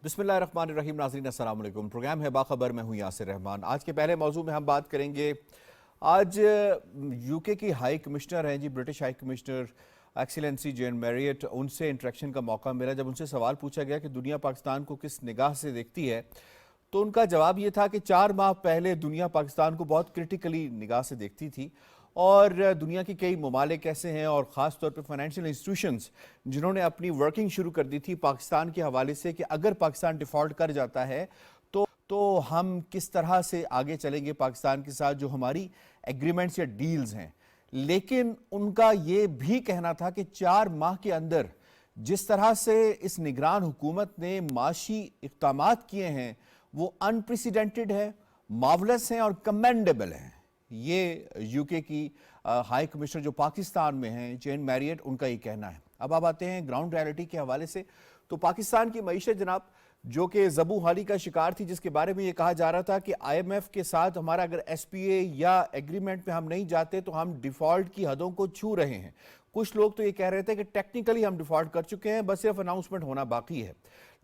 बिस्मिल्लाहिर्रहमानिर्रहीम। नाज़रीन अस्सलाम वालेकुम। प्रोग्राम है बाखबर, मैं हूँ यासिर रहमान। आज के पहले मौजू में हम बात करेंगे। आज यूके की हाई कमिश्नर हैं जी, ब्रिटिश हाई कमिश्नर एक्सीलेंसी जेन मैरियट, उनसे इंटरेक्शन का मौका मिला। जब उनसे सवाल पूछा गया कि दुनिया पाकिस्तान को किस निगाह से देखती है, तो उनका जवाब ये था कि 4 माह पहले दुनिया पाकिस्तान को बहुत क्रिटिकली निगाह से देखती थी और दुनिया की कई ममालिक ऐसे हैं और ख़ास तौर पे फाइनेंशियल इंस्टीट्यूशंस जिन्होंने अपनी वर्किंग शुरू कर दी थी पाकिस्तान के हवाले से कि अगर पाकिस्तान डिफ़ॉल्ट कर जाता है तो हम किस तरह से आगे चलेंगे पाकिस्तान के साथ, जो हमारी एग्रीमेंट्स या डील्स हैं। लेकिन उनका ये भी कहना था कि 4 माह के अंदर जिस तरह से इस निगरान हुकूमत ने माशी इक़दामात किए हैं वो अनप्रेसिडेंटेड है, मार्वलस हैं और कमेंडेबल हैं। ये यूके की हाई कमिश्नर जो पाकिस्तान में हैं, जेन मैरियट, उनका ये कहना है। अब आप आते हैं ग्राउंड रियलिटी के हवाले से, तो पाकिस्तान की मईशत जनाब जो कि ज़बू हाली का शिकार थी, जिसके बारे में ये कहा जा रहा था कि IMF के साथ हमारा अगर SPA या एग्रीमेंट पे हम नहीं जाते तो हम डिफ़ॉल्ट की हदों को छू रहे हैं। कुछ लोग तो ये कह रहे थे कि टेक्निकली हम डिफ़ॉल्ट कर चुके हैं, बस सिर्फ अनाउंसमेंट होना बाकी है।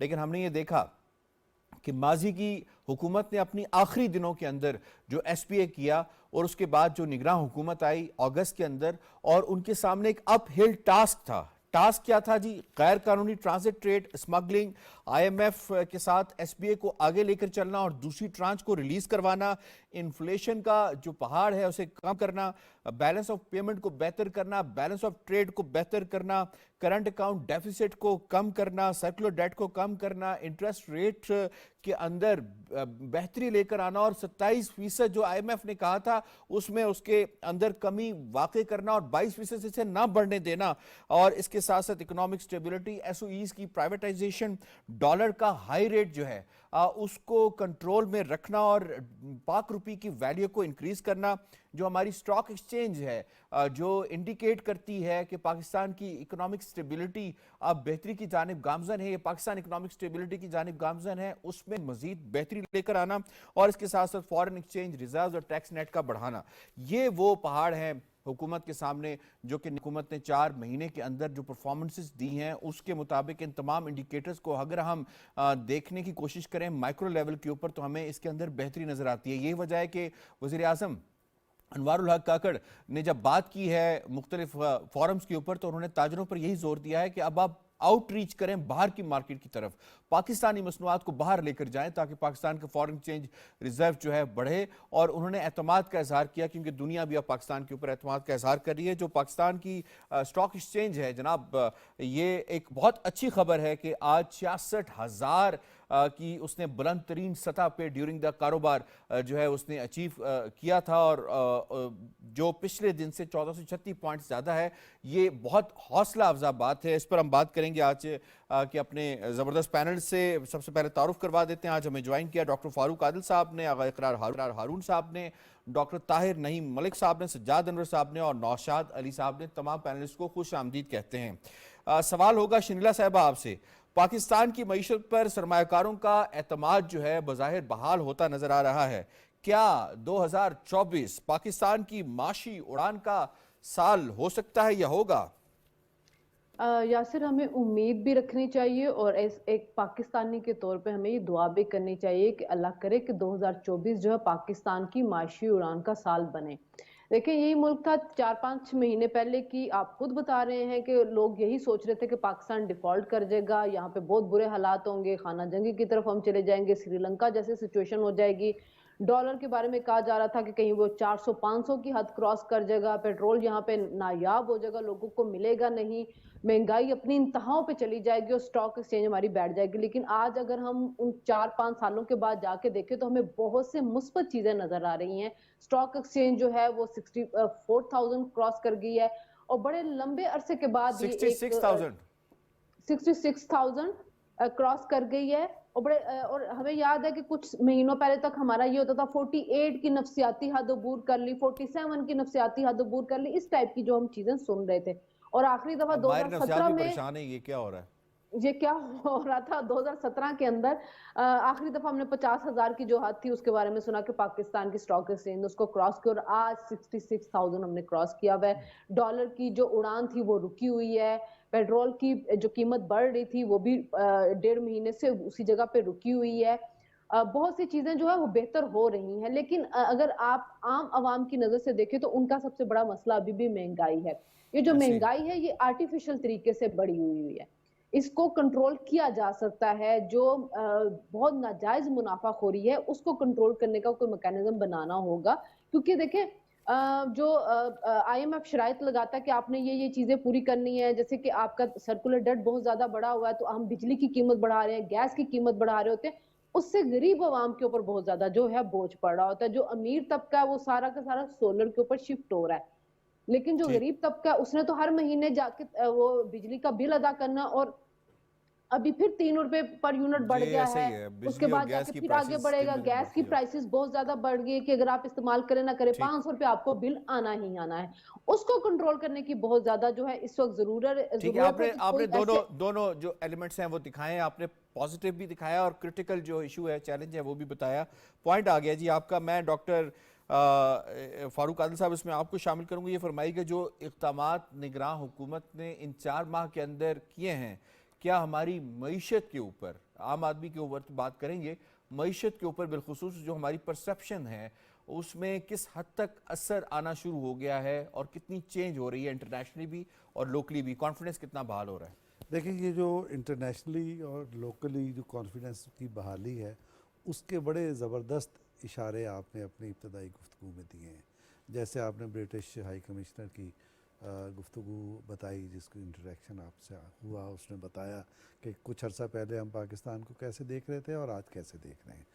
लेकिन हमने ये देखा कि माजी की हुकूमत ने अपनी आखिरी दिनों के अंदर जो SPA किया और उसके बाद जो निगरान हुकूमत आई अगस्त के अंदर, और उनके सामने एक अप हिल टास्क था। टास्क क्या था जी? गैर कानूनी ट्रांजिट ट्रेड, स्मगलिंग, IMF के साथ SPA को आगे लेकर चलना और दूसरी ट्रांच को रिलीज करवाना, इन्फ्लेशन का जो पहाड़ है उसे कम करना, बैलेंस ऑफ पेमेंट को बेहतर करना, बैलेंस ऑफ ट्रेड को बेहतर करना, करंट अकाउंट डेफिसिट को कम करना, सर्कुलर डेट को कम करना, इंटरेस्ट रेट के अंदर बेहतरी लेकर आना और 27% जो IMF ने कहा था उसमें उसके अंदर कमी वाकई करना और 22% से ना बढ़ने देना। और इसके साथ साथ इकोनॉमिक स्टेबिलिटी, SOEs की प्राइवेटाइजेशन, डॉलर का हाई रेट जो है उसको कंट्रोल में रखना और पाक रुपये की वैल्यू को इंक्रीज करना। जो हमारी स्टॉक एक्सचेंज है जो इंडिकेट करती है कि पाकिस्तान की इकोनॉमिक स्टेबिलिटी अब बेहतरी की जानिब गामजन है, ये पाकिस्तान इकोनॉमिक स्टेबिलिटी की जानिब गामजन है, उसमें मजीद बेहतरी लेकर आना और इसके साथ साथ फॉरेन एक्सचेंज रिजर्व और टैक्स नेट का बढ़ाना। ये वो पहाड़ हैं हुकूमत के सामने जो कि हुकूमत ने 4 महीने के अंदर जो परफॉर्मेंसेस दी हैं उसके मुताबिक इन तमाम इंडिकेटर्स को अगर हम देखने की कोशिश करें माइक्रो लेवल के ऊपर तो हमें इसके अंदर बेहतरी नजर आती है। यही वजह है कि वज़ीर आज़म अनवारुल हक काकड़ ने जब बात की है मुख्तलिफ फोरम्स के ऊपर तो उन्होंने ताजरों पर यही जोर दिया है कि अब आप आउटरीच करें बाहर की मार्केट की तरफ, पाकिस्तानी मसनूआत को बाहर लेकर जाएं ताकि पाकिस्तान का फॉरेन एक्सचेंज रिजर्व जो है बढ़े। और उन्होंने एतमाद का इजहार किया क्योंकि दुनिया भी अब पाकिस्तान के ऊपर एतमाद का इजहार कर रही है। जो पाकिस्तान की स्टॉक एक्सचेंज है जनाब, ये एक बहुत अच्छी खबर है कि आज 66,000 की उसने बुलंद तरीन सतह पे ड्यूरिंग द कारोबार जो है उसने अचीव किया था और जो पिछले दिन से 1436 पॉइंट ज़्यादा है। ये बहुत हौसला अफजा बात है। इस पर हम बात करेंगे आज कि अपने ज़बरदस्त पैनल से। सबसे पहले तारुफ करवा देते हैं। आज हमें ज्वाइन किया डॉक्टर फारूक आदिल साहब ने, आगा इकरार हारून साहब ने, डॉक्टर ताहिर नईम मलिक साहब ने, सज्जाद अनवर साहब ने और नौशाद अली साहब ने। तमाम पैनलिस्ट को खुश आमदीद कहते हैं। सवाल होगा शनीला साहबा आपसे, पाकिस्तान की मईशत पर सरमायाकारों का एतमाद जो है बज़ाहिर बहाल होता नजर आ रहा है। क्या 2024 पाकिस्तान की माशी उड़ान का साल हो सकता है या होगा? यासिर, हमें उम्मीद भी रखनी चाहिए और एक पाकिस्तानी के तौर पे हमें ये दुआ भी करनी चाहिए कि अल्लाह करे कि 2024 जो है पाकिस्तान की माशी उड़ान का साल बने। देखिए, यही मुल्क था 4-5 महीने पहले की, आप खुद बता रहे हैं कि लोग यही सोच रहे थे कि पाकिस्तान डिफॉल्ट कर जाएगा, यहाँ पे बहुत बुरे हालात होंगे, खाना जंगी की तरफ हम चले जाएंगे, श्रीलंका जैसी सिचुएशन हो जाएगी। डॉलर के बारे में कहा जा रहा था कि कहीं वो 400-500 की हद क्रॉस कर जाएगा, पेट्रोल यहाँ पे नायाब हो जाएगा, लोगों को मिलेगा नहीं, महंगाई अपनी इंतहाओं पे चली जाएगी और स्टॉक एक्सचेंज हमारी बैठ जाएगी। लेकिन आज अगर हम उन 4-5 सालों के बाद जाके देखें तो हमें बहुत से मुस्बत चीजें नजर आ रही हैं। स्टॉक एक्सचेंज जो है वो 64,000 क्रॉस कर गई है और बड़े लंबे अरसे के बाद ये 66,000 क्रॉस कर गई है। और हमें याद है कि कुछ महीनों पहले तक हमारा ये होता था 48 की नफसियाती हद अबूर कर ली, 47 की नफसियाती हद अबूर कर ली, इस टाइप की जो हम चीजें सुन रहे थे। और आखिरी दफा अब माहिर 2017 नफ्सियात भी में परेशान है, ये क्या हो रहा है? ये क्या हो रहा था 2017 के अंदर। आखिरी दफा हमने 50,000 की जो हद थी उसके बारे में सुना कि पाकिस्तान की स्टॉक एक्सचेंज उसको क्रॉस किया, और आज 66,000 हमने क्रॉस किया हुआ है। डॉलर की जो उड़ान थी वो रुकी हुई है। पेट्रोल की जो कीमत बढ़ रही थी वो भी 1.5 महीने से उसी जगह पे रुकी हुई है। बहुत सी चीजें जो है वो बेहतर हो रही हैं, लेकिन अगर आप आम आवाम की नजर से देखें तो उनका सबसे बड़ा मसला अभी भी महंगाई है। ये जो ऐसे ही महंगाई है ये आर्टिफिशियल तरीके से बढ़ी हुई है। इसको कंट्रोल किया जा सकता है। जो बहुत नाजायज मुनाफाखोरी है उसको कंट्रोल करने का कोई मैकेनिज्म बनाना होगा, क्योंकि देखें जो आईएमएफ शराइत लगाता है कि आपने ये चीजें पूरी करनी है, जैसे कि आपका सर्कुलर डेट बहुत ज्यादा बढ़ा हुआ है तो हम बिजली की कीमत बढ़ा रहे हैं, गैस की कीमत बढ़ा रहे होते हैं, उससे गरीब आवाम के ऊपर बहुत ज्यादा जो है बोझ पड़ रहा होता है। जो अमीर तबका है वो सारा का सारा सोलर के ऊपर शिफ्ट हो रहा है, लेकिन जो ठीक। गरीब तबका है उसने तो हर महीने जाके वो बिजली का बिल अदा करना, और अभी फिर 3 रुपए पर यूनिट बढ़ ये गया ऐसे है। ही है, उसके बिजली और बाद गैस जाके की फिर आगे प्राइसेस दिन बढ़ेगा, ब दिन गैस की बढ़ती जा रही। प्राइसेस बहुत ज्यादा बढ़ गई कि अगर आप इस्तेमाल करें ना करें ठीक। 500 रुपए आपको बिल आना ही आना है। उसको कंट्रोल करने की बहुत ज्यादा जो है इस वक्त ठीक है, जरूरत है आपने कि आपने कोई दोनों ऐसे। दोनों जो एलिमेंट्स हैं वो दिखाए हैं, आपने पॉजिटिव भी दिखाया और क्रिटिकल जो इशू है, चैलेंज है, वो भी बताया। पॉइंट आ गया जी आपका। मैं डॉक्टर फारूक आदिल साहब इसमें आपको शामिल करूंगा। ये फरमाइए कि जो इक़दामात निगरान हुकूमत ने इन 4 माह के अंदर किए हैं, क्या हमारी मईशत के ऊपर, आम आदमी के ऊपर तो बात करेंगे, मईशत के ऊपर बिलखुसूस जो हमारी परसेप्शन है उसमें किस हद तक असर आना शुरू हो गया है और कितनी चेंज हो रही है इंटरनेशनली भी और लोकली भी, कॉन्फिडेंस कितना बहाल हो रहा है? देखिए, ये जो इंटरनेशनली और लोकली जो कॉन्फिडेंस की बहाली है उसके बड़े ज़बरदस्त इशारे आपने अपनी इब्तदाई गुफ्तगू में दिए हैं। जैसे आपने ब्रिटिश हाई कमिश्नर की गुफ्तगू बताई, जिसको इंटरेक्शन आपसे हुआ, उसने बताया कि कुछ अर्सा पहले हम पाकिस्तान को कैसे देख रहे थे और आज कैसे देख रहे हैं।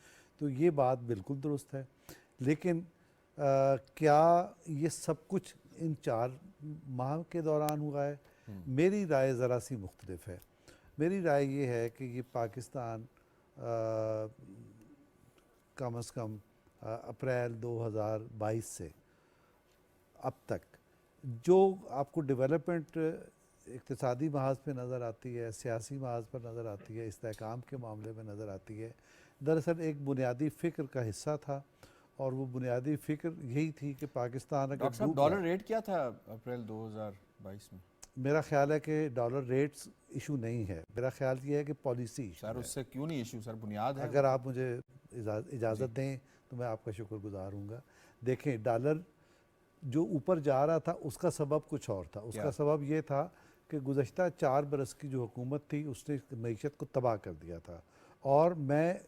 तो ये बात बिल्कुल दुरुस्त है, लेकिन क्या ये सब कुछ इन 4 माह के दौरान हुआ है? मेरी राय ज़रा सी मुख्तलिफ है। मेरी राय ये है कि ये पाकिस्तान कम अज़ कम अप्रैल 2022 से अब तक जो आपको डेवलपमेंट इक़्तिसादी महाज पे नज़र आती है, सियासी महाज पर नज़र आती है, इस्तेहकाम के मामले में नज़र आती है, दरअसल एक बुनियादी फ़िक्र का हिस्सा था। और वो बुनियादी फ़िक्र यही थी कि पाकिस्तान अगर डॉक्टर साहब, डूब डॉलर रहा है, रेट क्या था अप्रैल 2022 में? मेरा ख्याल है कि डॉलर रेट्स इशू नहीं है, मेरा ख्याल ये है कि पॉलिसी इशू सर है। उससे क्यों नहीं इशू, सर बुनियाद है अगर आप मुझे इजाज़त दें तो मैं आपका शुक्रगुजार हूँगा। देखें, डॉलर जो ऊपर जा रहा था उसका सबब कुछ और था। उसका क्या? सबब ये था कि गुज़श्ता 4 बरस की जो हुकूमत थी उसने मईशत को तबाह कर दिया था। और मैं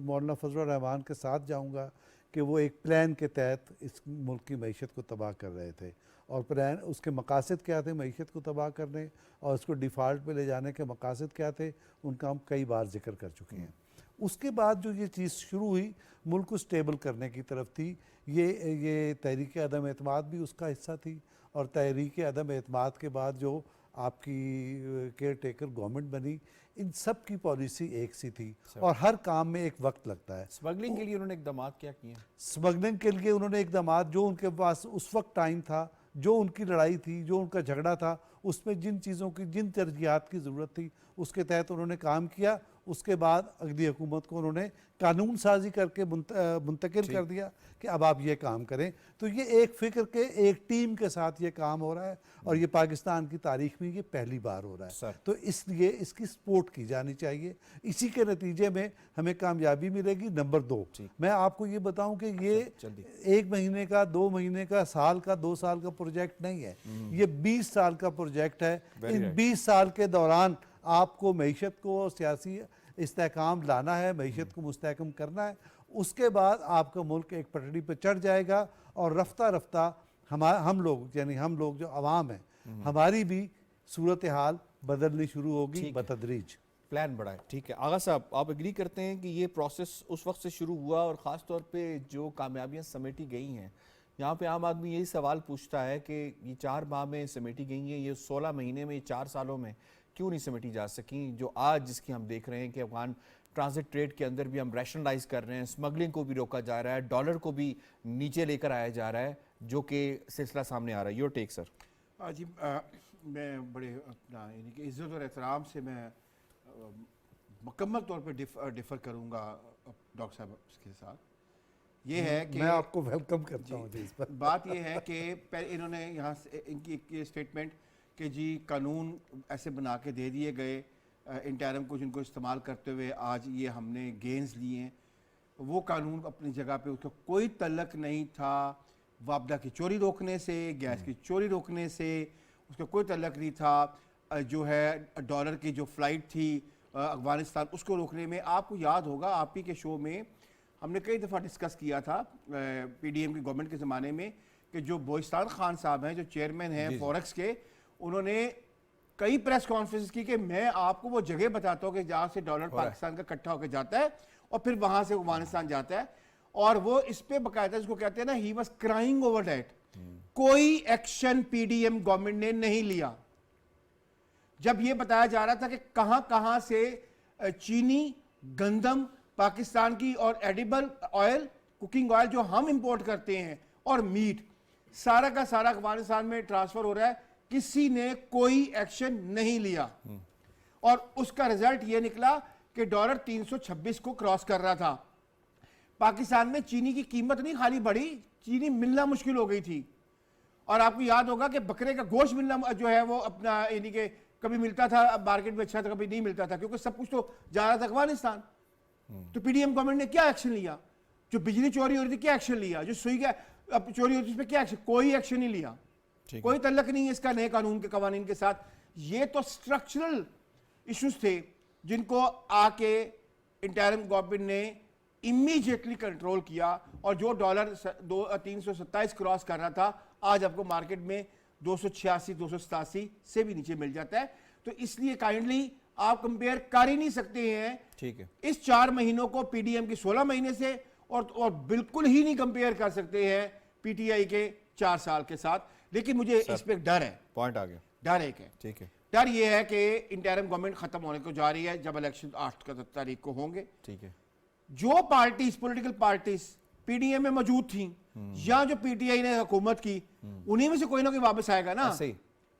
मौलाना फजल रहमान के साथ जाऊँगा कि वो एक प्लान के तहत इस मुल्क की मईशत को तबाह कर रहे थे। और प्लान, उसके मकासद क्या थे मईशत को तबाह करने, और उसको डिफ़ॉल्ट पे ले जाने के मकासद क्या थे, उनका हम कई बार जिक्र कर चुके हैं। उसके बाद जो ये चीज़ शुरू हुई, मुल्क को स्टेबल करने की तरफ थी। ये तहरीक अदम एतमाद भी उसका हिस्सा थी। और तहरीक अदम एतमाद के बाद जो आपकी केयर टेकर गवर्नमेंट बनी, इन सब की पॉलिसी एक सी थी और हर काम में एक वक्त लगता है। स्मगलिंग के लिए उन्होंने इकदाम क्या किए हैं? स्मगलिंग के लिए उन्होंने इकदाम, जो उनके पास उस वक्त टाइम था, जो उनकी लड़ाई थी, जो उनका झगड़ा था, उसमें जिन चीज़ों की, जिन तरजीहात की ज़रूरत थी, उसके तहत उन्होंने काम किया। उसके बाद अगली हुकूमत को उन्होंने कानून साजी करके मुंतकिल कर दिया कि अब आप ये काम करें। तो ये एक फ़िक्र के, एक टीम के साथ ये काम हो रहा है और ये पाकिस्तान की तारीख में ये पहली बार हो रहा है। तो इसलिए इसकी सपोर्ट की जानी चाहिए। इसी के नतीजे में हमें कामयाबी मिलेगी। नंबर 2, मैं आपको ये बताऊं कि ये 1 महीने का, 2 महीने का, साल का, 2 साल का प्रोजेक्ट नहीं है, ये 20 साल का प्रोजेक्ट है। इन 20 साल के दौरान आपको मईशत को सियासी इस्तेहकाम लाना है, मईशत को मुस्तहकम करना है। उसके बाद आपका मुल्क एक पटड़ी पर चढ़ जाएगा और रफ्ता रफ्ता हम लोग, यानी हम लोग जो अवाम है, हमारी भी सूरत हाल बदलनी शुरू होगी बतदरीज। प्लान बड़ा है। ठीक है आगा साहब, आप एग्री करते हैं कि ये प्रोसेस उस वक्त से शुरू हुआ और ख़ास तौर पे जो कामयाबियां समेटी गई हैं, यहाँ पे आम आदमी यही सवाल पूछता है कि ये 4 माह में समेटी गई हैं, ये 16 महीने में, 4 सालों में क्यों नहीं समेटी जा सकी, जो आज जिसकी हम देख रहे हैं कि अफगान ट्रांजिट ट्रेड के अंदर भी हम रैशनलाइज कर रहे हैं, स्मगलिंग को भी रोका जा रहा है, डॉलर को भी नीचे लेकर आया जा रहा है, जो कि सिलसिला सामने आ रहा है। Your take sir. जी, मैं बड़े अपना यानी कि इज़्ज़त और एहतराम से मैं मुकम्मल तौर पे डिफ़र करूँगा डॉक्टर साहब के साथ। ये है कि मैं आपको वेलकम करता हूँ जी इस पर। बात ये है कि इन्होंने यहाँ से इनकी एक स्टेटमेंट कि जी कानून ऐसे बना के दे दिए गए इंटरम को, जिनको इस्तेमाल करते हुए आज ये हमने गेंस लिए हैं। वो कानून अपनी जगह पे, उसका कोई तल्लक नहीं था वापदा की चोरी रोकने से, गैस की चोरी रोकने से, उसका कोई तल्लक नहीं था जो है डॉलर की जो फ़्लाइट थी अफगानिस्तान, उसको रोकने में। आपको याद होगा आप ही के शो में हमने कई दफ़ा डिस्कस किया था पीडीएम की गवर्नमेंट के ज़माने में कि जो बोइस्तान खान साहब हैं, जो चेयरमैन हैं फॉरेक्स के, उन्होंने कई प्रेस कॉन्फ्रेंस की कि मैं आपको वो जगह बताता हूँ कि जहाँ से डॉलर पाकिस्तान का इकट्ठा होकर जाता है और फिर वहाँ से अफगानिस्तान जाता है। और वो इस पे बकायदा जिसको कहते हैं ना, he was crying over that. कोई एक्शन पीडीएम गवर्नमेंट ने नहीं लिया। जब ये बताया जा रहा था कि कहां कहां से चीनी, गंदम पाकिस्तान की और एडिबल ऑयल, कुकिंग ऑयल जो हम इंपोर्ट करते हैं, और मीट, सारा का सारा अफगानिस्तान में ट्रांसफर हो रहा है, किसी ने कोई एक्शन नहीं लिया। और उसका रिजल्ट ये निकला कि डॉलर 326 को क्रॉस कर रहा था। पाकिस्तान में चीनी की कीमत नहीं खाली बढ़ी, चीनी मिलना मुश्किल हो गई थी। और आपको याद होगा कि बकरे का गोश्त मिलना जो है वो अपना यानी कि कभी मिलता था मार्केट में अच्छा था, कभी नहीं मिलता था, क्योंकि सब कुछ तो जा रहा था अफगानिस्तान। तो पीडीएम गवर्नमेंट ने क्या एक्शन लिया? जो बिजली चोरी हो रही थी क्या एक्शन लिया? जो सुई का चोरी होती थी उस पर क्या एक्शन? कोई एक्शन नहीं लिया। कोई तल्लक नहीं है इसका नए कानून के कवानीन के साथ। ये तो स्ट्रक्चरल इश्यूज थे जिनको आके इंटरिम गवर्नमेंट ने इमीडिएटली कंट्रोल किया। और जो डॉलर 327 क्रॉस कर रहा था, आज आपको मार्केट में 286 287 से भी नीचे मिल जाता है। तो इसलिए काइंडली आप कंपेयर कर ही नहीं सकते हैं, ठीक है, इस 4 महीनों को पीडीएम की 16 महीने से, और बिल्कुल ही नहीं कंपेयर कर सकते हैं पीटीआई के 4 साल के साथ। लेकिन मुझे इस पे डर है। पॉइंट आ गया। डर एक है, ठीक है, डर ये है कि इंटरिम गवर्नमेंट खत्म होने को जा रही है जब इलेक्शन 8 तारीख को होंगे। ठीक है, जो पार्टीज, पॉलिटिकल पार्टीज पीडीएम में मौजूद थी या जो पीटीआई ने हुकूमत की, उन्हीं में से कोई ना कोई वापस आएगा ना,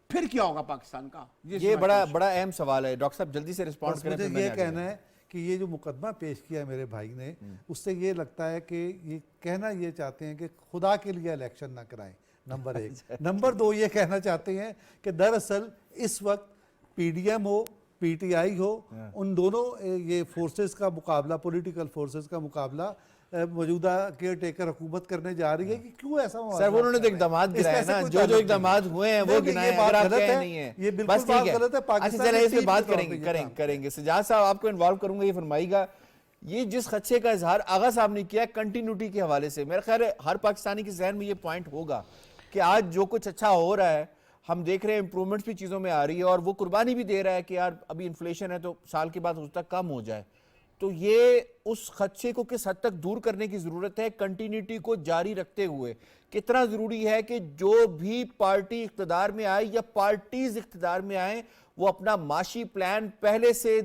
फिर क्या होगा पाकिस्तान का? ये बड़ा अहम सवाल है। डॉक्टर साहब जल्दी से रिस्पॉन्स करें। मुझे ये कहना है कि ये जो मुकदमा पेश किया है मेरे भाई ने, उससे ये लगता है कि ये कहना ये चाहते हैं कि खुदा के लिए इलेक्शन ना कराएं, नंबर 1। नंबर 2 ये कहना चाहते हैं कि दरअसल इस वक्त पीडीएम हो, पीटीआई हो, उन दोनों ये फोर्सेस का मुकाबला, पॉलिटिकल फोर्सेस का मुकाबला मौजूदा केयर टेकर हुकूमत करने जा रही है। कि क्यों ऐसा हुआ? सर, वो उन्होंने तो इकदाम गिराए ना, जो इकदाम हुए हैं वो गिनाए, अगर आप कह नहीं है ये बिल्कुल बात गलत है। पाकिस्तान इस पे बात करेंगे। सजाद साहब आपको इन्वॉल्व करूंगा, ये फरमाइएगा, ये जिस खदशे का इजहार आगा साहब ने किया कंटिन्यूटी के हवाले से, मेरा ख्याल है हर पाकिस्तानी के जहन में ये पॉइंट होगा कि आज जो कुछ अच्छा हो रहा है, हम देख रहे हैं इंप्रूवमेंट्स भी चीज़ों में आ रही है, और वो कुर्बानी भी दे रहा है कि यार अभी इन्फ्लेशन है तो साल के बाद उसका कम हो जाए। तो ये उस खदशे को किस हद तक दूर करने की ज़रूरत है, कंटिन्यूटी को जारी रखते हुए कितना ज़रूरी है कि जो भी पार्टी इख्तिदार में आए या पार्टीज इख्तिदार में आए, वो अपना माशी प्लान पहले से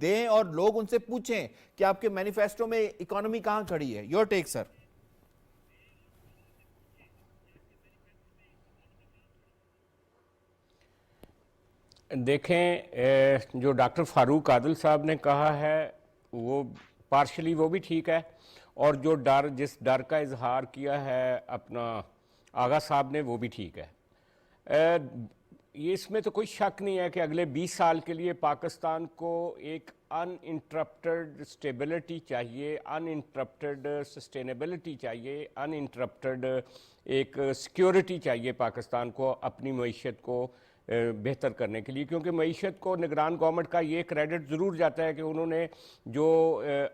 दें और लोग उनसे पूछें कि आपके मैनिफेस्टो में इकोनॉमी कहाँ खड़ी है। Your take sir. देखें, जो डॉक्टर फारूक आदिल साहब ने कहा है वो पार्शली वो भी ठीक है, और जो जिस डर का इजहार किया है अपना आगा साहब ने वो भी ठीक है। ये इसमें तो कोई शक नहीं है कि अगले 20 साल के लिए पाकिस्तान को एक अनइंटरप्टेड स्टेबिलिटी चाहिए, अनइंटरप्टेड सस्टेनेबिलिटी चाहिए, अनइंटरप्टेड एक सिक्योरिटी चाहिए पाकिस्तान को अपनी मईशत को बेहतर करने के लिए। क्योंकि मईशत को निगरान गवर्नमेंट का ये क्रेडिट ज़रूर जाता है कि उन्होंने जो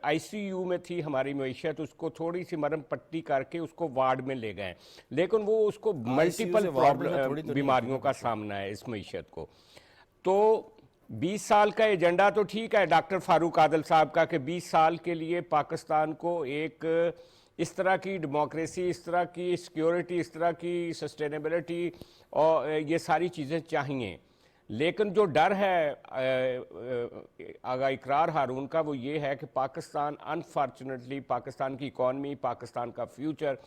आईसीयू में थी हमारी मईशत, उसको थोड़ी सी मरम पट्टी करके उसको वार्ड में ले गए, लेकिन वो उसको मल्टीपल प्रॉब्लम बीमारियों का सामना है इस मईशत को। तो 20 साल का एजेंडा तो ठीक है डॉक्टर फारूक आदिल साहब का कि 20 साल के लिए पाकिस्तान को एक इस तरह की डेमोक्रेसी, इस तरह की सिक्योरिटी, इस तरह की सस्टेनेबिलिटी और ये सारी चीज़ें चाहिए। लेकिन जो डर है आगा इकरार हारून का वो ये है कि पाकिस्तान अनफॉर्चुनेटली, पाकिस्तान की इकॉनमी, पाकिस्तान का फ्यूचर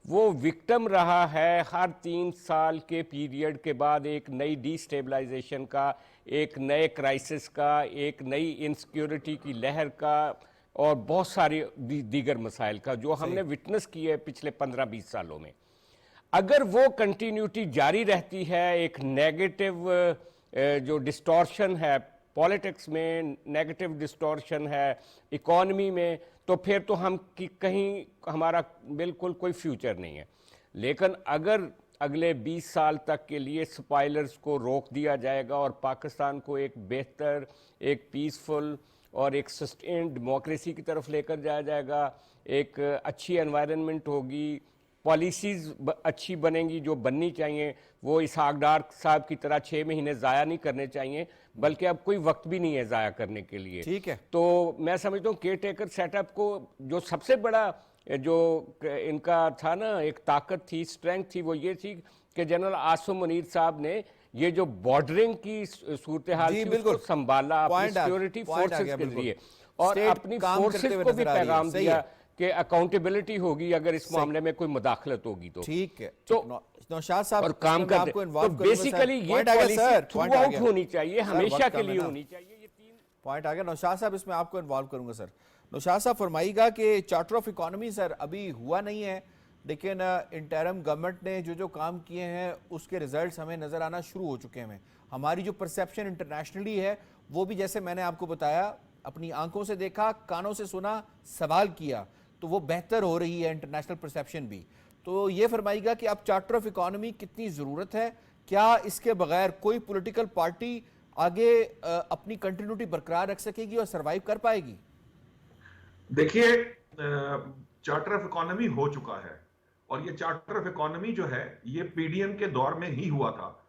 वो विक्टिम रहा है हर 3 साल के पीरियड के बाद एक नई डिस्टेबलाइजेशन का, एक नए क्राइसिस का, एक नई इनसिक्योरिटी की लहर का और बहुत सारे दीगर मसाइल का जो हमने विटनेस किए है पिछले 15-20 सालों में। अगर वो कंटिन्यूटी जारी रहती है, एक नेगेटिव जो डिस्टॉर्शन है पॉलिटिक्स में, नेगेटिव डिस्टॉर्शन है इकॉनमी में, तो फिर तो हम कहीं हमारा बिल्कुल कोई फ्यूचर नहीं है। लेकिन अगर अगले 20 साल तक के लिए स्पाइलर्स को रोक दिया जाएगा और पाकिस्तान को एक बेहतर, एक पीसफुल और एक सस्टेन्ड डेमोक्रेसी की तरफ लेकर जाया जाएगा, एक अच्छी एनवायरनमेंट होगी, पॉलिसीज़ अच्छी बनेंगी जो बननी चाहिए, वो इसहाक डार साहब की तरह 6 महीने ज़ाया नहीं करने चाहिए, बल्कि अब कोई वक्त भी नहीं है ज़ाया करने के लिए। ठीक है। तो मैं समझता हूँ केयर टेकर सेटअप को जो सबसे बड़ा जो इनका था ना, एक ताकत थी, स्ट्रेंथ थी, वो ये थी कि जनरल आसिम मुनीर साहब ने ये जो बॉर्डरिंग की सूरत हाल थी उसको संभाला अपनी सिक्योरिटी फोर्सेस के जरिए और अपनी फोर्सेस को भी पैगाम दिया कि अकाउंटेबिलिटी होगी अगर इस मामले में कोई मुदाखलत होगी तो। ठीक है। तो नौशाद साहब और काम करते, तो बेसिकली ये पॉलिसी थ्रू आउट होनी चाहिए, हमेशा के लिए होनी चाहिए। ये 3 पॉइंट आ गया। नौशाद साहब इसमें आपको इन्वॉल्व करूंगा सर। नौशाद साहब फरमाइएगा कि चार्टर ऑफ इकोनॉमी सर अभी हुआ नहीं है, लेकिन इंटरिम गवर्नमेंट ने जो काम किए हैं उसके रिजल्ट्स हमें नज़र आना शुरू हो चुके हैं। हमारी जो परसेप्शन इंटरनेशनली है वो भी, जैसे मैंने आपको बताया, अपनी आंखों से देखा, कानों से सुना, सवाल किया, तो वो बेहतर हो रही है इंटरनेशनल परसेप्शन भी। तो ये फरमाइएगा कि अब चार्टर ऑफ इकोनॉमी कितनी ज़रूरत है, क्या इसके बगैर कोई पॉलिटिकल पार्टी आगे अपनी कंटिन्यूटी बरकरार रख सकेगी और सरवाइव कर पाएगी? देखिए, चार्टर ऑफ इकोनॉमी हो चुका है और ये चार्टर ऑफ इकोनॉमी जो है ये पीडीएम के दौर में ही हुआ था।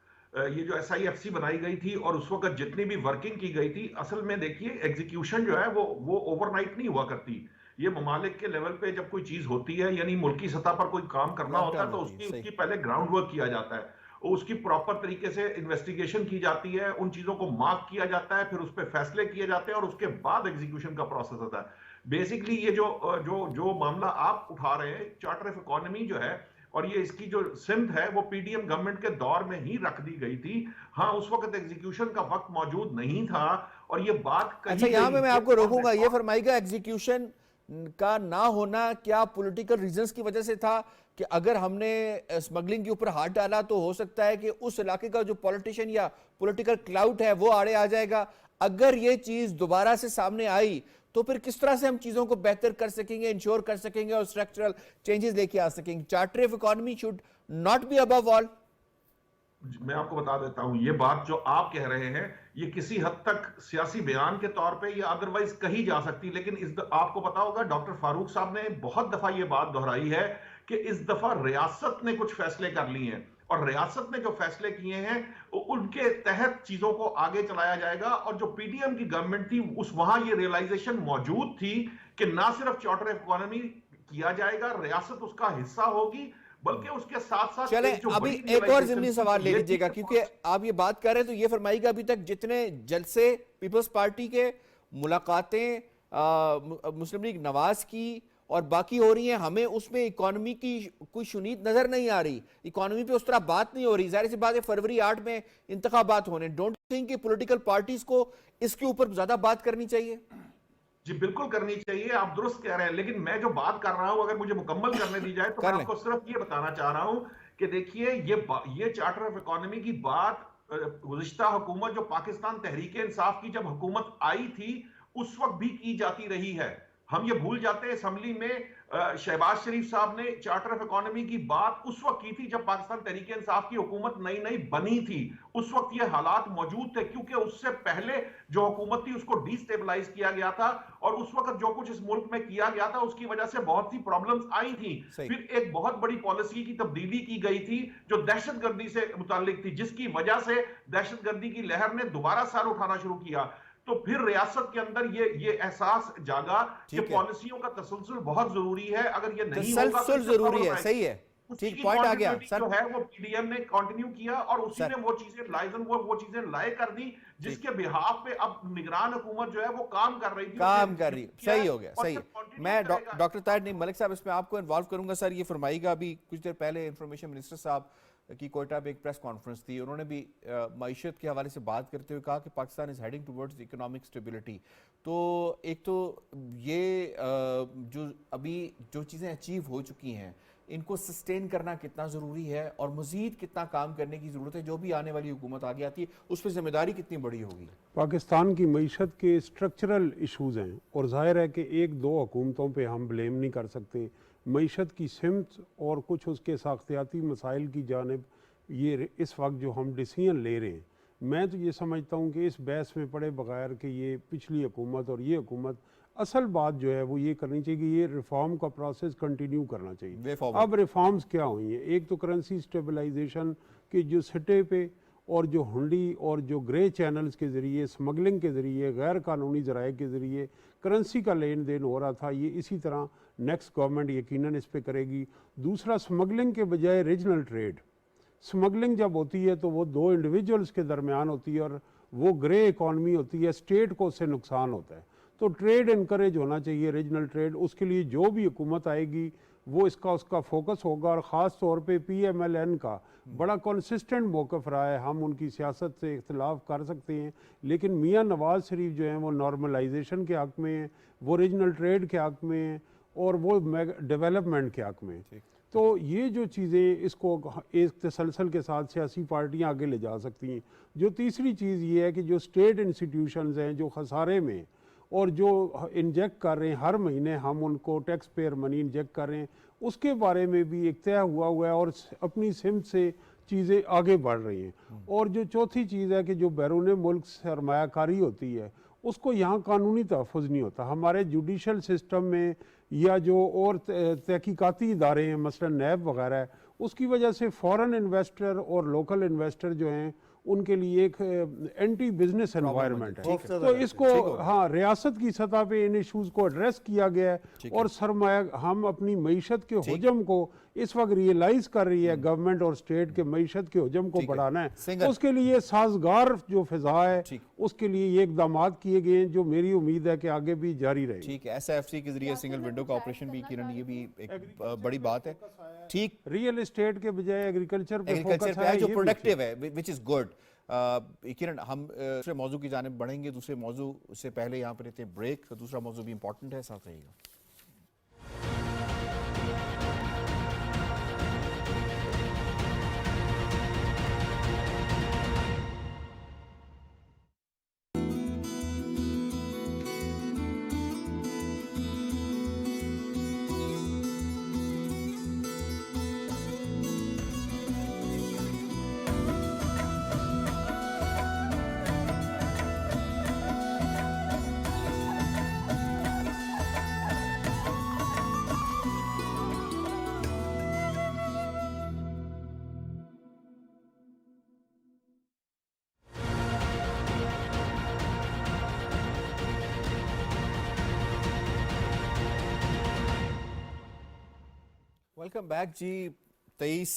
ये जो SIFC बनाई गई थी और उस वक्त जितनी भी वर्किंग की गई थी, असल में देखिए एग्जीक्यूशन जो है वो ओवरनाइट नहीं हुआ करती। ये ममालिक के लेवल पे जब कोई चीज होती है, यानी मुल्की सतह पर कोई काम करना होता है, तो उसकी पहले ग्राउंड वर्क किया जाता है, उसकी प्रॉपर तरीके से इन्वेस्टिगेशन की जाती है, उन चीजों को मार्क किया जाता है, फिर उस पर फैसले किए जाते हैं और उसके बाद एग्जीक्यूशन का प्रोसेस होता है। बेसिकली ये जो मामला आप उठा रहे हैं, चार्टर ऑफ इकोनॉमी जो है और ये इसकी जो सिमत है वो पीडीएम गवर्नमेंट के दौर में ही रख दी गई थी। हाँ, उस वक्त एग्जीक्यूशन का वक्त मौजूद नहीं था और ये बात कही। अच्छा, यहाँ मैं आपको रोकूंगा, ये फरमाइएगा एग्जीक्यूशन का ना होना क्या पॉलिटिकल रीजंस की वजह से था कि अगर हमने स्मगलिंग के ऊपर हाथ डाला तो हो सकता है कि उस इलाके का जो पॉलिटिशियन या पॉलिटिकल क्लाउड है वो आड़े आ जाएगा? अगर ये चीज दोबारा से सामने आई तो फिर किस तरह से हम चीजों को बेहतर कर सकेंगे, इंश्योर कर सकेंगे और स्ट्रक्चरल चेंजेस लेके आ सकेंगे? Charter of economy should not be above all. मैं आपको बता देता हूं, ये बात जो आप कह रहे हैं ये किसी हद तक सियासी बयान के तौर पे या अदरवाइज कही जा सकती, लेकिन आपको पता होगा डॉक्टर फारूक साहब ने बहुत दफा ये बात दोहराई है कि इस दफा रियासत ने कुछ फैसले कर लिए हैं और रियासत ने जो फैसले किए हैं उनके तहत चीजों को आगे चलाया जाएगा। और जो पीडीएम की गवर्नमेंट थी उस वहां ये रियलाइजेशन मौजूद थी कि ना सिर्फ चार्टर ऑफ इकोनॉमी किया जाएगा, रियासत उसका हिस्सा होगी, बल्कि उसके साथ साथ चले अभी एक और ज़िमनी सवाल ले लीजिएगा, क्योंकि आप ये बात कर रहे हैं तो ये फरमाइएगा अभी तक जितने जलसे पीपल्स पार्टी के, मुलाकातें मुस्लिम लीग नवाज की और बाकी हो रही हैं, हमें उसमें इकोनॉमी की कोई शुनीद नजर नहीं आ रही, इकोनॉमी पे उस तरह बात नहीं हो रही। जाहिर सी बात है फरवरी 8 में इंतखाबात होने, डोंट थिंक कि पॉलिटिकल पार्टीज को इसके ऊपर ज्यादा बात करनी चाहिए? जी बिल्कुल करनी चाहिए, आप दुरुस्त कह रहे हैं, लेकिन मैं जो बात कर रहा हूं अगर मुझे मुकम्मल करने दी जाए तो मैं आपको सिर्फ ये बताना चाह रहा हूं कि देखिए ये चार्टर ऑफ इकोनॉमी की बात गुज़िश्ता हुकूमत जो पाकिस्तान तहरीक इंसाफ की जब हुकूमत आई थी उस वक्त भी की जाती रही है। हम ये भूल जाते हैं असेंबली में शहबाज शरीफ साहब ने चार्टर ऑफ इकोनॉमी की बात उस वक्त की थी जब पाकिस्तान तहरीक इंसाफ की हुकूमत नई नई बनी थी। उस वक्त ये हालात मौजूद थे क्योंकि उससे पहले जो हुकूमत थी उसको डिस्टेबलाइज किया गया था और उस वक्त जो कुछ इस मुल्क में किया गया था उसकी वजह से बहुत सी प्रॉब्लम्स आई थी। फिर एक बहुत बड़ी पॉलिसी की तब्दीली की गई थी जो दहशतगर्दी से मुताल्लिक थी, जिसकी वजह से दहशतगर्दी की लहर ने दोबारा सर उठाना शुरू किया। तो फिर रियासत के अंदर ये एहसास जागा कि पॉलिसियों का तसलसल बहुत जरूरी है। अगर ये नहीं होगा तसलसल जरूरी है, सही है, उसी ठीक की पॉइंट आ गया continuity सर। जो है वो पीडीएम ने कंटिन्यू किया और उसी सर। ने वो चीजें लाइजन वो चीजें लाए कर दी जिसके बिहाफ पे अब निगरान हुकूमत जो है वो काम कर रही थी, काम उसने कर रही, execute किया सही है हो गया, और सही फिर है। continue मैं करेगा। डॉक्टर ताहिर नहीं मलिक साहब इसमें आपको इन्वॉल्व करूंगा सर। ये फरमाइएगा, अभी कुछ देर पहले इंफॉर्मेशन मिनिस्टर साहब की कोयटा में एक प्रेस कॉन्फ्रेंस थी, उन्होंने भी मईशत के हवाले से बात करते हुए कहा कि Pakistan is heading towards economic stability. तो एक तो ये जो अभी जो चीज़ें अचीव हो चुकी हैं इनको सस्टेन करना कितना ज़रूरी है और मज़ीद कितना काम करने की ज़रूरत है, जो भी आने वाली हुकूमत आगे आती है उस पर जिम्मेदारी कितनी बड़ी होगी। पाकिस्तान की मईशत के स्ट्रक्चरल इशूज़ हैं और जाहिर है कि एक दो हुकूमतों पे हम ब्लेम नहीं कर सकते। मईशत की सिमत और कुछ उसके साख्तियाती मसाइल की जानिब ये इस वक्त जो हम डिसीजन ले रहे हैं, मैं तो ये समझता हूँ कि इस बहस में पड़े बगैर कि ये पिछली हुकूमत और ये हुकूमत, असल बात जो है वो ये करनी चाहिए कि ये रिफॉर्म का प्रोसेस कंटिन्यू करना चाहिए। अब रिफॉर्म्स क्या हुई हैं? एक तो करेंसी स्टेबलाइजेशन के जो सटे पे और जो हुंडी और जो ग्रे चैनल्स के ज़रिए, स्मगलिंग के ज़रिए, गैर कानूनी ज़राए के ज़रिए करेंसी का लेन देन हो रहा था, ये इसी तरह नेक्स्ट गवर्नमेंट यकीनन इस पे करेगी। दूसरा, स्मगलिंग के बजाय रीजनल ट्रेड। स्मगलिंग जब होती है तो वो दो इंडिविजुअल्स के दरमियान होती है और वो ग्रे इकॉनमी होती है, स्टेट को उससे नुकसान होता है। तो ट्रेड इनकरेज होना चाहिए, रीजनल ट्रेड। उसके लिए जो भी हुकूमत आएगी वो उसका फोकस होगा और ख़ास तौर पे PMLN का बड़ा कंसिस्टेंट मौक़िफ़ रहा है। हम उनकी सियासत से इख्तिलाफ कर सकते हैं, लेकिन मियाँ नवाज़ शरीफ जो हैं वो नॉर्मलाइजेशन के हक़ में हैं, वो रीजनल ट्रेड के हक़ में हैं और वो डेवलपमेंट के हक़ में। तो ये जो चीज़ें, इसको एक तसलसल के साथ सियासी पार्टियाँ आगे ले जा सकती हैं। जो तीसरी चीज़ ये है कि जो स्टेट इंस्टीट्यूशंस हैं जो खसारे में और जो इंजेक्ट कर रहे हैं, हर महीने हम उनको टैक्स पेयर मनी इंजेक्ट कर रहे हैं, उसके बारे में भी एक तय हुआ है और अपनी सिमत से चीज़ें आगे बढ़ रही हैं। और जो चौथी चीज़ है कि जो बैरून मुल्क सरमायाकारी होती है उसको यहाँ कानूनी तहफ़्फ़ुज़ नहीं होता। हमारे जुडिशल सिस्टम में या जो और तहकीकाती इदारे हैं मसलन नैब वगैरह है, उसकी वजह से फ़ॉरेन इन्वेस्टर और लोकल इन्वेस्टर जो हैं उनके लिए एक एंटी बिजनेस एनवायरनमेंट है। तो इसको हाँ रियासत की सतह पे इन इश्यूज को एड्रेस किया गया है और सरमाया हम अपनी मईशत के हुजम को इस वक्त रियलाइज कर रही है गवर्नमेंट और स्टेट के मईशत के हुजम को बढ़ाना है। उसके लिए साजगार जो फिजा है उसके लिए ये इकदाम किए गए हैं जो मेरी उम्मीद है कि आगे भी जारी रहे। ठीक है, SIFC के जरिए सिंगल विंडो का ऑपरेशन भी किरण, ये भी एक बड़ी बात है। ठीक, रियल एस्टेट के बजाय एग्रीकल्चर पे फोकस है जो प्रोडक्टिव है, विच इज गुड। किरण, हम दूसरे मौजू की जानिब बढ़ेंगे। दूसरे मौजू से पहले यहाँ पर रहते हैं ब्रेक, तो दूसरा मौजू भी इंपॉर्टेंट है, साथ रहिएगा। वेलकम बैक जी। 23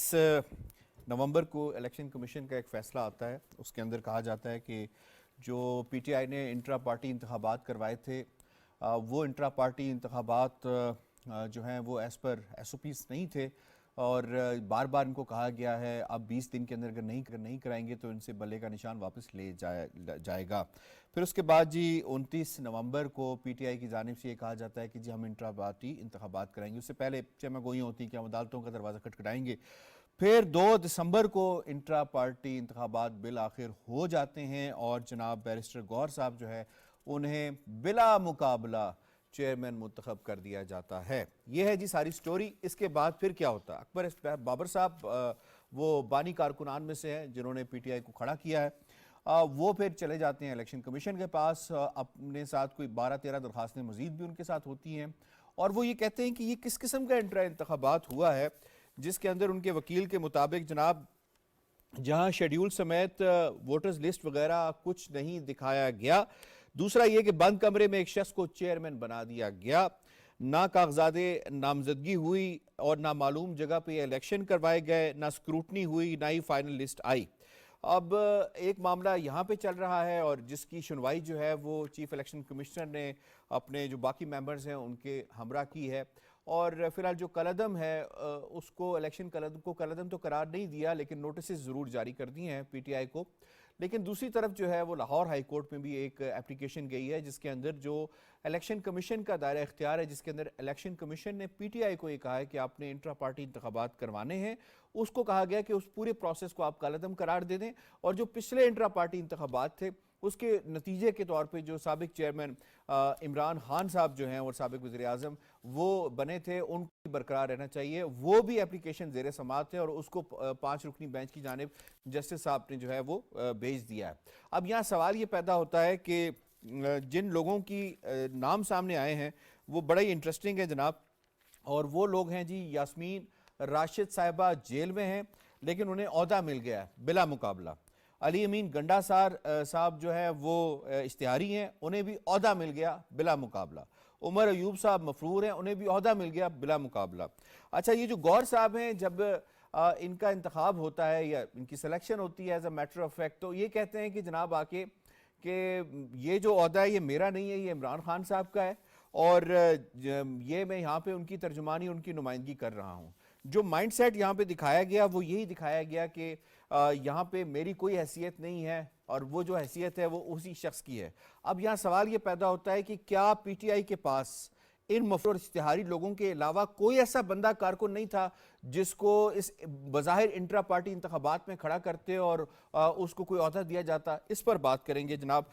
नवंबर को इलेक्शन कमीशन का एक फ़ैसला आता है, उसके अंदर कहा जाता है कि जो PTI ने इंट्रा पार्टी इंतखाबात करवाए थे वो इंट्रा पार्टी इंतखाबात जो हैं वो एज़ पर SOPs नहीं थे और बार बार इनको कहा गया है अब 20 दिन के अंदर अगर नहीं कराएंगे तो इनसे बल्ले का निशान वापस ले जाएगा। फिर उसके बाद जी 29 नवंबर को PTI की जानिब से ये कहा जाता है कि जी हम इंट्रा पार्टी इंतखाबात कराएंगे। उससे पहले चहमगोइयाँ होती कि हम अदालतों का दरवाज़ा खटखटाएंगे। फिर 2 दिसंबर को इंट्रा पार्टी इंतखाबात बिल आखिर हो जाते हैं और जनाब बैरिस्टर गौहर साहब जो है उन्हें बिला मुकाबला चेयरमैन मुंतखब कर दिया जाता है। यह है जी सारी स्टोरी। इसके बाद फिर क्या होता है? अकबर बाबर साहब वो बानी कारकुनान में से हैं जिन्होंने PTI को खड़ा किया है, वो फिर चले जाते हैं इलेक्शन कमीशन के पास। अपने साथ कोई 12-13 दरखास्तें मजीद भी उनके साथ होती हैं और वो ये कहते हैं कि ये किस किस्म का इंट्रा इंतखाबात हुआ है जिसके अंदर उनके वकील के मुताबिक जनाब जहां शेड्यूल समेत वोटर्स लिस्ट वगैरह कुछ नहीं दिखाया गया। दूसरा ये कि बंद कमरे में एक शख्स को चेयरमैन बना दिया गया। ना कागजादे नामजदगी हुई और ना मालूम जगह पे इलेक्शन करवाए गए, ना स्क्रूटनी हुई, ना ही फाइनल लिस्ट आई। अब एक मामला यहाँ पे चल रहा है और जिसकी सुनवाई जो है वो चीफ इलेक्शन कमिश्नर ने अपने जो बाकी मेंबर्स हैं उनके हमरा की है। और फिलहाल जो कलअदम है उसको इलेक्शन कलअदम को कलअदम तो करार नहीं दिया, लेकिन नोटिस ज़रूर जारी कर दिए हैं पीटीआई को। लेकिन दूसरी तरफ जो है वो लाहौर हाई कोर्ट में भी एक एप्लीकेशन गई है जिसके अंदर जो इलेक्शन कमीशन का दायरा इख्तियार है, जिसके अंदर इलेक्शन कमीशन ने पीटीआई को ये कहा है कि आपने इंट्रा पार्टी इंतखाबात करवाने हैं, उसको कहा गया कि उस पूरे प्रोसेस को आप कलअदम करार दे दें। और जो पिछले इंट्रा पार्टी इंतखाबात थे उसके नतीजे के तौर पे जो साबिक चेयरमैन इमरान खान साहब जो हैं और साबिक वज़ीर आज़म वो बने थे, उनको बरकरार रहना चाहिए। वो भी एप्लीकेशन ज़ेर समाअत है और उसको 5 रुकनी बेंच की जानिब जस्टिस साहब ने जो है वो भेज दिया है। अब यहाँ सवाल ये पैदा होता है कि जिन लोगों की नाम सामने आए हैं वो बड़ा ही इंटरेस्टिंग है जनाब, और वो लोग हैं जी यास्मीन राशिद साहिबा जेल में हैं लेकिन उन्हें ओहदा मिल गया है बिला मुकाबला। अली अमीन गंडासार साहब जो है वो इश्तिहारी हैं, उन्हें भी ओहदा मिल गया बिला मुकाबला। उमर अयूब साहब मफरूर हैं, उन्हें भी ओहदा मिल गया बिला मुकाबला। अच्छा, ये जो गौर साहब हैं जब इनका इंतखाब होता है या इनकी सिलेक्शन होती है as a matter of fact, तो ये कहते हैं कि जनाब आके कि ये जो ओहदा है ये मेरा नहीं है, ये इमरान खान साहब का है और ये मैं यहाँ पे उनकी तर्जुमानी उनकी नुमाइंदगी कर रहा हूँ। जो माइंडसेट यहाँ पे दिखाया गया वो यही दिखाया गया कि यहाँ पे मेरी कोई हैसियत नहीं है और वो जो हैसियत है वो उसी शख्स की है। अब यहाँ सवाल ये पैदा होता है कि क्या पीटीआई के पास इन मफरूर इश्तिहारी लोगों के अलावा कोई ऐसा बंदा कारकुन नहीं था जिसको इस बज़ाहिर इंट्रा पार्टी इंतखाबात में खड़ा करते और उसको कोई ओहदा दिया जाता? इस पर बात करेंगे जनाब।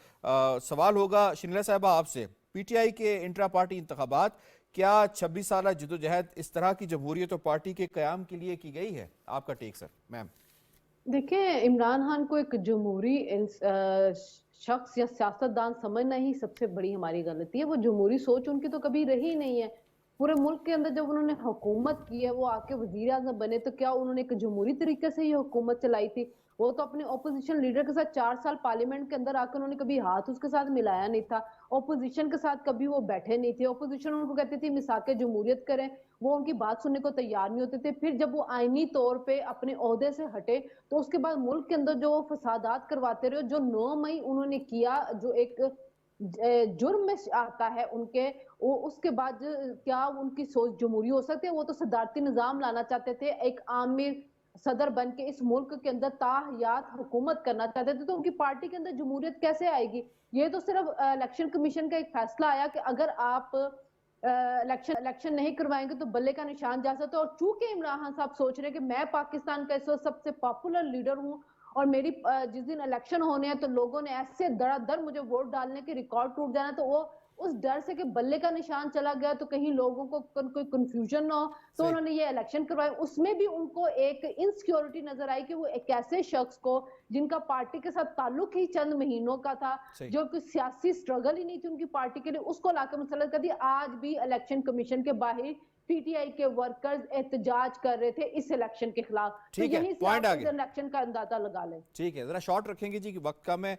सवाल होगा शिनला साहबा आपसे, पीटीआई के इंट्रा पार्टी इंतखाबात क्या 26 साल जदोजहद इस तरह की जमहूरियत और पार्टी के क़याम के लिए की गई है? आपका टेक सर। मैम देखिए, इमरान खान को एक जमहूरी शख्स या सियासतदान समझना ही सबसे बड़ी हमारी गलती है। वो जमहूरी सोच उनकी तो कभी रही ही नहीं है। पूरे मुल्क के अंदर जब उन्होंने हुकूमत की है, वो आके वजीर आज़म बने, तो क्या उन्होंने एक जमहूरी तरीके से ये हुकूमत चलाई थी? वो तो अपने ऑपोजिशन लीडर के साथ 4 साल पार्लियामेंट के अंदर आकर उन्होंने कभी हाथ उसके साथ मिलाया नहीं था। ऑपोजिशन के साथ कभी वो बैठे नहीं थे। ऑपोजिशन उनको कहती थी मिसाके जमहूरियत करें, वो उनकी बात सुनने को तैयार नहीं होते थे। फिर जब वो आईनी तौर पे अपने ओहदे से हटे तो उसके बाद मुल्क के अंदर जो फसादात करवाते रहे, जो 9 मई उन्होंने किया, जो एक जुर्म में आता है उनके, वो उसके बाद क्या उनकी सोच जमहूरी हो सकती है? वो तो सदारती निजाम लाना चाहते थे, एक आमिर सदर बन के इस मुल्क के अंदर ताहयात हुकूमत करना चाहते थे, तो उनकी पार्टी के अंदर जमहूरियत कैसे आएगी? ये तो सिर्फ इलेक्शन कमीशन का एक फैसला आया कि अगर आप इलेक्शन नहीं करवाएंगे तो बल्ले का निशान जा सकता है। और चूंकि इमरान खान साहब सोच रहे हैं कि मैं पाकिस्तान का इस वक्त सबसे पॉपुलर लीडर हूं और मेरी जिस दिन इलेक्शन होने हैं तो लोगों ने ऐसे धड़ाधड़ मुझे वोट डालने के रिकॉर्ड टूट जाना, तो वो उस डर से कि बल्ले का निशान चला गया तो कहीं लोगों को कोई कंफ्यूजन ना हो, तो उन्होंने ये इलेक्शन करवाए। उसमें भी उनको एक इनसिक्योरिटी नजर आई कि वो एक ऐसे शख्स को जिनका पार्टी के साथ ताल्लुक ही चंद महीनों का था, जो कोई सियासी स्ट्रगल ही नहीं थी उनकी पार्टी के लिए, उसको लाकर मुसल्लत कर दिया। आज भी इलेक्शन कमीशन के बाहर पीटीआई के वर्कर्स एहतजाज कर रहे थे इस इलेक्शन के खिलाफ। तो यही से आप इलेक्शन का अंदाजा लगा लें। ठीक है, जरा शॉर्ट रखेंगे जी कि वक्त कम है।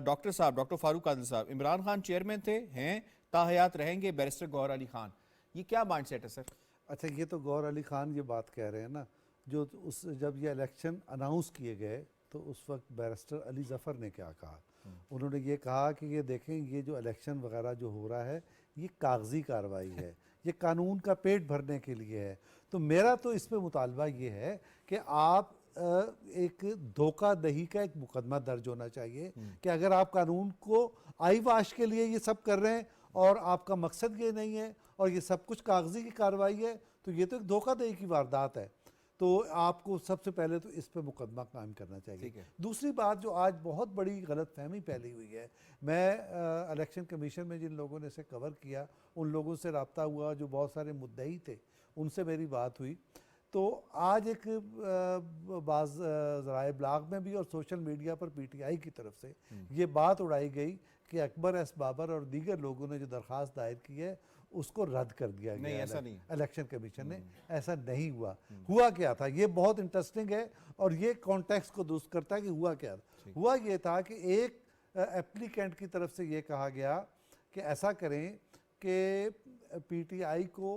डॉक्टर साहब, डॉक्टर फारूक आदिल साहब, इमरान खान चेयरमैन थे, हैं, ताहयात रहेंगे बैरिस्टर गौहर अली खान, ये क्या माइंडसेट है सर? अच्छा, ये तो गौहर अली खान ये बात कह रहे हैं ना, जो उस जब ये इलेक्शन अनाउंस किए गए तो उस वक्त बैरिस्टर अली जफ़र ने क्या कहा? उन्होंने ये कहा कि ये देखें, ये जो इलेक्शन वगैरह जो हो रहा है ये कागजी कार्रवाई है, ये कानून का पेट भरने के लिए है। तो मेरा तो इस पे मुतालबा ये है कि आप एक धोखाधही का एक मुकदमा दर्ज होना चाहिए कि अगर आप कानून को आई वाश के लिए ये सब कर रहे हैं और आपका मकसद ये नहीं है और ये सब कुछ कागजी की कार्रवाई है, तो ये तो एक धोखाधही की वारदात है। तो आपको सबसे पहले तो इस पे मुकदमा कायम करना चाहिए। दूसरी बात जो आज बहुत बड़ी गलतफहमी फैली हुई है, मैं इलेक्शन कमीशन में जिन लोगों ने इसे कवर किया उन लोगों से रब्ता हुआ, जो बहुत सारे मुद्दई थे उनसे मेरी बात हुई, तो आज एक बाज़ ज़राए ब्लाग में भी और सोशल मीडिया पर पीटीआई की तरफ से ये बात उड़ाई गई कि अकबर एस बाबर और दीगर लोगों ने जो दरख्वास्त दायर की है उसको रद्द कर दिया गया। ऐसा नहीं, इलेक्शन कमीशन ने, ऐसा नहीं हुआ। हुआ क्या था, ये बहुत इंटरेस्टिंग है और ये कॉन्टेक्स्ट को दुरुस्त करता है कि हुआ क्या था। हुआ ये था कि एक एप्लीकेंट की तरफ से ये कहा गया कि ऐसा करें कि पीटीआई को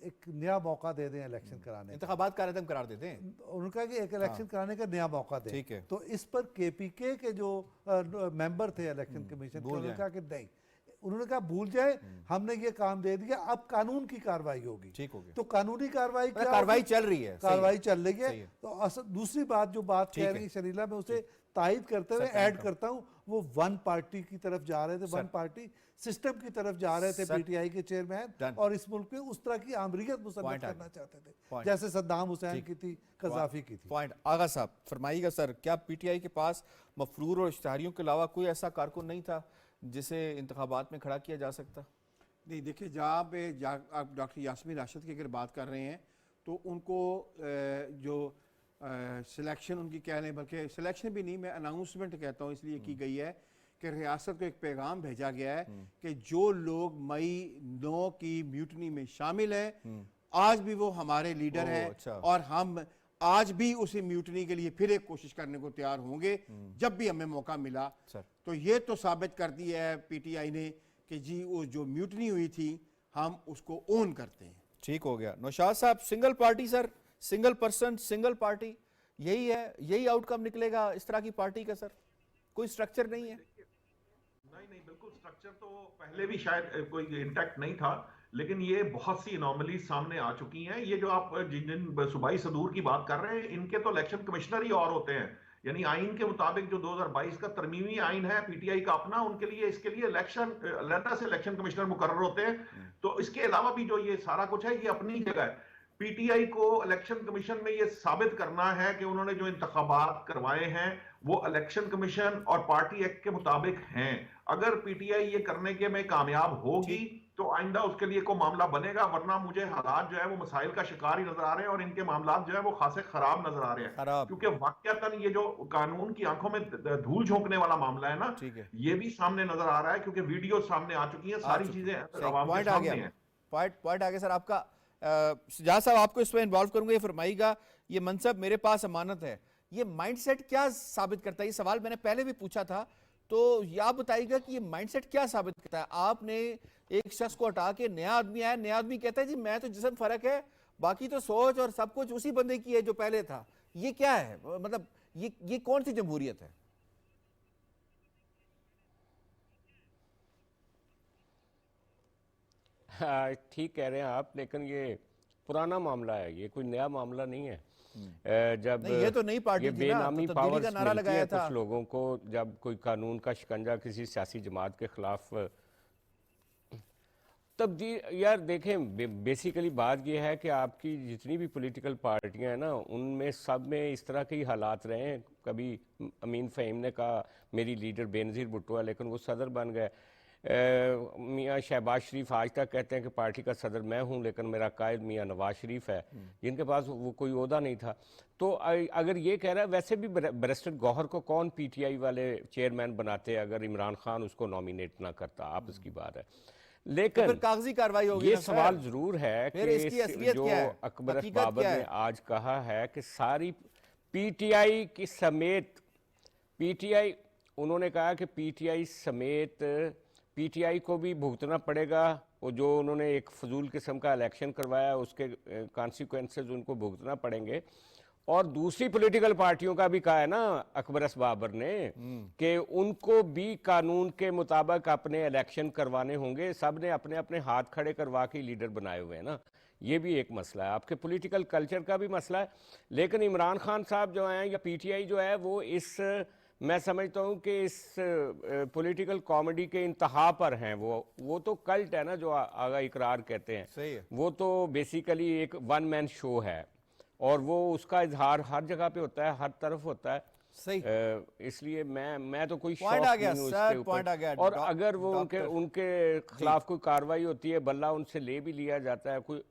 एक नया मौका दे दें इलेक्शन कराने का। इंतखाबात का रदम करार देते हैं। उन्होंने कहा कि एक इलेक्शन कराने का नया मौका दें। ठीक है। तो इस पर केपीके के जो मेंबर थे इलेक्शन कमीशन के, उन्होंने कहा कि नहीं, उन्होंने कहा भूल जाए, हमने ये काम दे दिया, अब कानून की कार्रवाई होगी। ठीक हो गया। तो कानूनी कार्रवाई क्या कार्रवाई होगी? चल रही है, सही कार्रवाई है। चल रही सही है। है। तो दूसरी बात जो बात ठीक कह है। रही शरीला, मैं उसे तायद करते हुए ऐड करता हूं, वो वन पार्टी की तरफ जा रहे थे, वन पार्टी सिस्टम की तरफ जा रहे थे पीटीआई के चेयरमैन, और इस मुल्क में उस तरह की आमरीयत मुसल्लत करना चाहते थे जैसे सद्दाम हुसैन की थी, कजाफी की थी। पॉइंट आगा साहब फरमाइएगा सर, क्या पीटीआई के पास मफरूर और इश्तहारियों के अलावा कोई ऐसा कारकुन नहीं था जिसे इंतखाबात में खड़ा किया जा सकता? नहीं, देखिए, जहाँ पे आप डॉक्टर यास्मीन राशिद की अगर बात कर रहे हैं तो उनको जो सिलेक्शन उनकी कह लें, बल्कि सिलेक्शन भी नहीं, मैं अनाउंसमेंट कहता हूँ, इसलिए की गई है कि रियासत को एक पैगाम भेजा गया है कि जो लोग मई 9 की म्यूटनी में शामिल हैं, आज भी वो हमारे लीडर हैं। अच्छा। और हम आज भी उसी म्यूटनी के लिए फिर एक कोशिश करने को तैयार होंगे जब भी हमें मौका मिला। तो ये तो साबित कर दी है पीटीआई ने कि जी वो जो म्यूटनी हुई थी हम उसको ओन करते हैं। ठीक हो गया। नौशाद साहब, single party sir, single person, single party, यही है, यही आउटकम निकलेगा इस तरह की पार्टी का सर? कोई स्ट्रक्चर नहीं है? नहीं, बिल्कुल स्ट्रक्चर तो पहले भी शायद कोई इंटैक्ट नहीं था, लेकिन ये बहुत सी अनोमली सामने आ चुकी हैं। ये जो आप जिन सूबाई सदूर की बात कर रहे हैं, इनके तो इलेक्शन कमिश्नर ही और होते हैं। यानी आइन के मुताबिक जो 2022 का तरमीमी आइन है पीटीआई का अपना, उनके लिए इसके लिए इलेक्शन अलहदा से इलेक्शन कमिश्नर मुकर्रर होते हैं। तो इसके अलावा भी जो ये सारा कुछ है ये अपनी जगह है। पीटीआई को इलेक्शन कमीशन में ये साबित करना है कि उन्होंने जो इंतखाबात करवाए हैं वो इलेक्शन कमीशन और पार्टी एक्ट के मुताबिक हैं। अगर पीटीआई ये करने के में कामयाब होगी तो आइंदा उसके लिए कोई मामला बनेगा, वरना मुझे हालात जो है वो मसाइल का शिकार ही नजर आ रहे हैं और इनके मामला जो है वो खासे खराब नजर आ रहे हैं। क्योंकि वाकयातन ये जो कानून की आंखों में धूल झोंकने वाला मामला है ना, ये भी सामने नजर आ रहा है, क्योंकि वीडियो सामने आ चुकी है, सारी चीजें अवाम के सामने हैं। पॉइंट आ गया सर आपका। सजाद साहब, आपको इसमें इन्वॉल्व करूंगा, ये फरमाइएगा, ये मनसब मेरे पास अमानत है, ये माइंडसेट क्या साबित करता है? ये सवाल मैंने पहले भी पूछा था, तो ये आप बताइएगा कि ये माइंडसेट क्या साबित करता है? आपने एक शख्स को हटा के नया आदमी आया, नया आदमी कहता है जी मैं तो जिस्म फर्क है, बाकी तो सोच और सब कुछ उसी बंदे की है जो पहले था। ये क्या है? मतलब ये कौन सी जमहूरियत है? हाँ, ठीक कह रहे हैं आप, लेकिन ये पुराना मामला है, ये कोई नया मामला नहीं है। जब नहीं, ये तो नई पार्टी ये थी ना, बेनामी तो तब्दीली पावर्स का नारा मिलती लगाया है था कुछ लोगों को, जब कोई कानून का शिकंजा किसी सियासी जमात के खिलाफ तब्दील। यार देखें, बेसिकली बात यह है कि आपकी जितनी भी पॉलिटिकल पार्टियां हैं ना, उनमें सब में इस तरह के ही हालात रहे हैं। कभी अमीन फ़हीम ने कहा मेरी लीडर बेनज़ीर भुट्टो है, लेकिन वो सदर बन गए। मियाँ शहबाज शरीफ आज तक कहते हैं कि पार्टी का सदर मैं हूं, लेकिन मेरा कायद मियाँ नवाज शरीफ है, जिनके पास वो कोई ओहदा नहीं था। तो अगर ये कह रहा है, वैसे भी बैरिस्टर गौहर को कौन पीटीआई वाले चेयरमैन बनाते अगर इमरान खान उसको नॉमिनेट ना करता, आपस की बात है। लेकिन फिर कागजी कार्रवाई होगी ये ना सवाल जरूर है कि जो अकबर बाबर ने आज कहा है कि सारी पीटीआई की समेत, पीटीआई, उन्होंने कहा कि पीटीआई समेत पीटीआई को भी भुगतना पड़ेगा, वो जो उन्होंने एक फजूल किस्म का इलेक्शन करवाया उसके कॉन्सिक्वेंसेस उनको भुगतना पड़ेंगे। और दूसरी पॉलिटिकल पार्टियों का भी कहा है ना अकबर बाबर ने कि उनको भी कानून के मुताबिक अपने इलेक्शन करवाने होंगे। सब ने अपने अपने हाथ खड़े करवा के लीडर बनाए हुए हैं ना, ये भी एक मसला है, आपके पॉलिटिकल कल्चर का भी मसला है। लेकिन इमरान खान साहब जो हैं या पीटीआई जो है वो इस, मैं समझता हूँ कि इस पॉलिटिकल कॉमेडी के इंतहा पर हैं। वो तो कल्ट है ना जो आगा इकरार कहते हैं, सही है। वो तो बेसिकली एक वन मैन शो है और वो उसका इजहार हर जगह पे होता है, हर तरफ होता है। सही। इसलिए मैं तो कोई पॉइंट शौक आ गया नहीं हूँ सर, इसके पॉइंट आ गया। ऊपर। और अगर वो उनके खिलाफ कोई कार्रवाई होती है, बल्ला उनसे ले भी लिया जाता है कोई,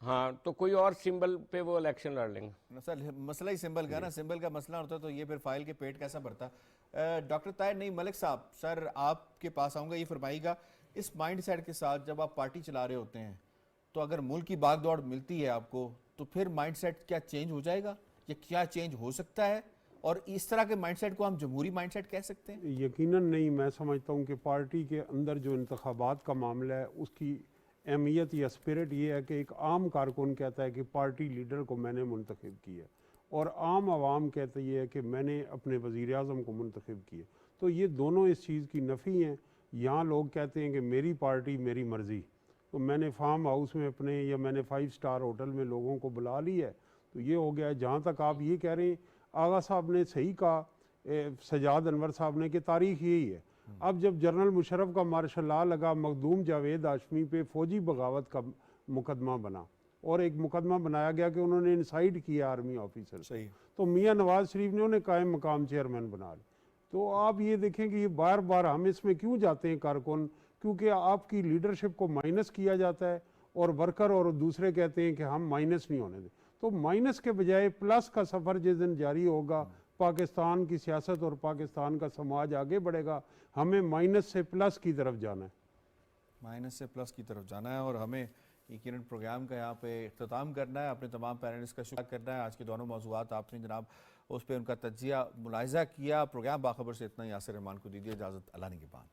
हाँ, तो कोई और सिंबल पे वो इलेक्शन लड़ लेंगे। सर मसला ही सिंबल का ना, सिंबल का मसला होता तो ये फिर फाइल के पेट कैसा भरता। डॉक्टर ताहिर नहीं मलिक साहब, सर आपके पास आऊँगा, ये फरमाइएगा, इस माइंड सेट के साथ जब आप पार्टी चला रहे होते हैं तो अगर मुल्क की भागदौड़ मिलती है आपको, तो फिर माइंड सेट क्या चेंज हो जाएगा या क्या चेंज हो सकता है? और इस तरह के माइंडसेट को हम जमहूरी माइंडसेट कह सकते हैं? यकीनन नहीं। मैं समझता हूँ कि पार्टी के अंदर जो इंतखाबात का मामला है उसकी अहमियत या स्पिरिट ये है कि एक आम कारकुन कहता है कि पार्टी लीडर को मैंने मुंतखब किया, और आम आवाम कहती है कि मैंने अपने वज़ीर आज़म को मुंतखब किया। तो ये दोनों इस चीज़ की नफ़ी हैं। यहाँ लोग कहते हैं कि मेरी पार्टी मेरी मर्ज़ी, तो मैंने फार्म हाउस में अपने या मैंने 5 स्टार होटल में लोगों को बुला लिया है, तो ये हो गया है। जहाँ तक आप ये कह रहे हैं, आगा साहब ने सही कहा, सजाद अनवर साहब ने, कि तारीख यही है। अब जब जनरल मुशर्रफ का मार्शल लॉ लगा, मखदूम जावेद हाशमी पे फ़ौजी बगावत का मुकदमा बना और एक मुकदमा बनाया गया कि उन्होंने इंसाइड किया आर्मी ऑफिसर, सही। तो मियाँ नवाज शरीफ ने उन्हें कायम मकाम चेयरमैन बना लिया। तो आप ये देखें कि ये बार बार हम इसमें क्यों जाते हैं कारकुन, क्योंकि आपकी लीडरशिप को माइनस किया जाता है और वर्कर और दूसरे कहते हैं कि हम माइनस नहीं होने दें। तो माइनस के बजाय प्लस का सफ़र जिस दिन जारी होगा, पाकिस्तान की सियासत और पाकिस्तान का समाज आगे बढ़ेगा। हमें माइनस से प्लस की तरफ जाना है, माइनस से प्लस की तरफ जाना है। और हमें यकीनन प्रोग्राम का यहाँ पे इख्तिताम करना है। अपने तमाम पैनलिस्ट का शुक्रिया करना है। आज के दोनों मौज़ूआत आपने जनाब उस पर उनका तज्जिया मुलाहिज़ा किया। प्रोग्राम बाखबर से इतना ही। यासिर रहमान को दीजिए इजाज़त। अल्लाह निगहबान।